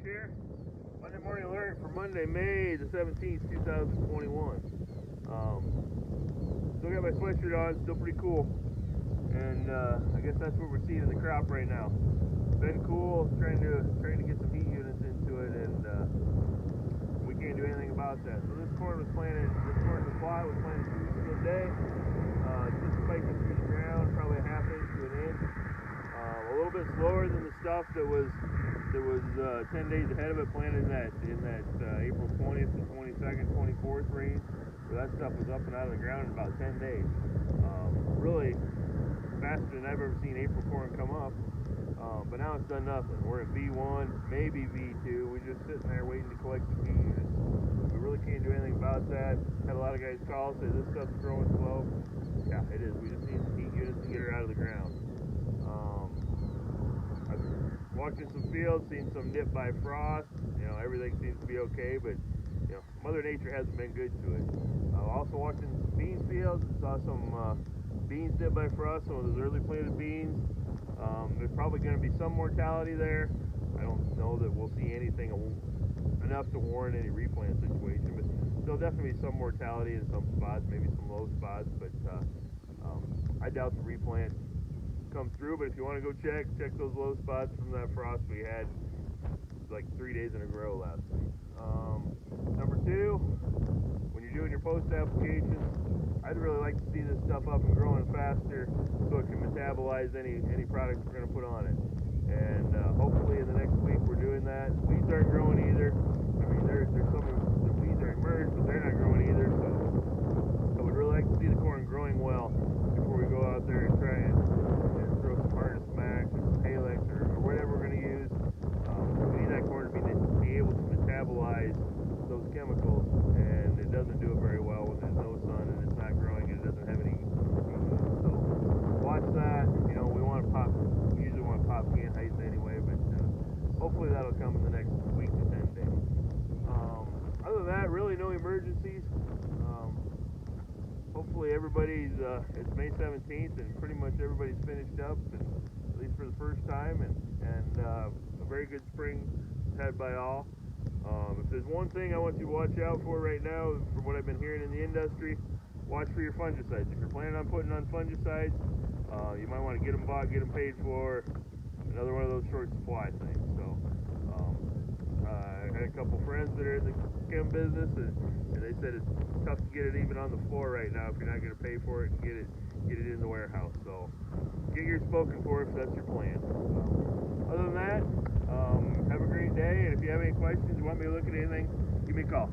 here. Monday morning alert for Monday, May the 17th, 2021. Still got my sweatshirt on, still pretty cool. And I guess that's what we're seeing in the crop right now. Been cool, trying to get some heat units into it, and we can't do anything about that. So this corn was planted, the plot was planted 2 weeks ago today. Just spiking through the ground, probably a half inch to an inch. A little bit slower than the stuff that was 10 days ahead of it, planted in that April 20th to 22nd, 24th range, where that stuff was up and out of the ground in about 10 days. Really faster than I've ever seen April corn come up. But now it's done nothing. We're at V1, maybe V2. We're just sitting there waiting to collect the heat units. We really can't do anything about that. Had a lot of guys call, say this stuff's growing slow. Yeah, it is. We just need some heat units to get her out of the ground. I've walked in some fields, seen some nipped by frost. You know, everything seems to be okay, but you know, Mother Nature hasn't been good to it. I also walked in some bean fields and saw some beans nipped by frost, some of those early planted beans. There's probably going to be some mortality there. I don't know that we'll see anything enough to warrant any replant situation, but there'll definitely be some mortality in some spots, maybe some low spots, but I doubt the replant comes through. But if you want to go check those low spots from that frost we had like 3 days in a row last week. Number two, when you're doing your post applications, I'd really like to see this stuff up and growing faster so it can metabolize any products we're going to put on it. And hopefully in the next week we're doing that. Weeds aren't growing either. I mean, there's some of the weeds are emerged, but they're not growing either. So I would really like to see the corn growing well before we go out there and try and throw some Harness Max or some Halex or whatever we're going to use. We need that corn to be able to metabolize those chemicals, and it doesn't do it very well when there's no sun and it's not growing and it doesn't have any. So watch that. You know, we usually want to pop can heights anyway, but hopefully that'll come in the next week to 10 days. Other than that, really no emergencies. Hopefully everybody's, it's May 17th and pretty much everybody's finished up, and, at least for the first time, and a very good spring had by all. If there's one thing I want you to watch out for right now, from what I've been hearing in the industry, watch for your fungicides. If you're planning on putting on fungicides, you might want to get them bought, get them paid for. Another one of those short supply things. So I had a couple friends that are in the chem business, and they said it's tough to get it even on the floor right now if you're not going to pay for it and get it in the warehouse. So get yours spoken for if that's your plan. Other than that, have a great day, and if you have any questions, you want me to look at anything, give me a call.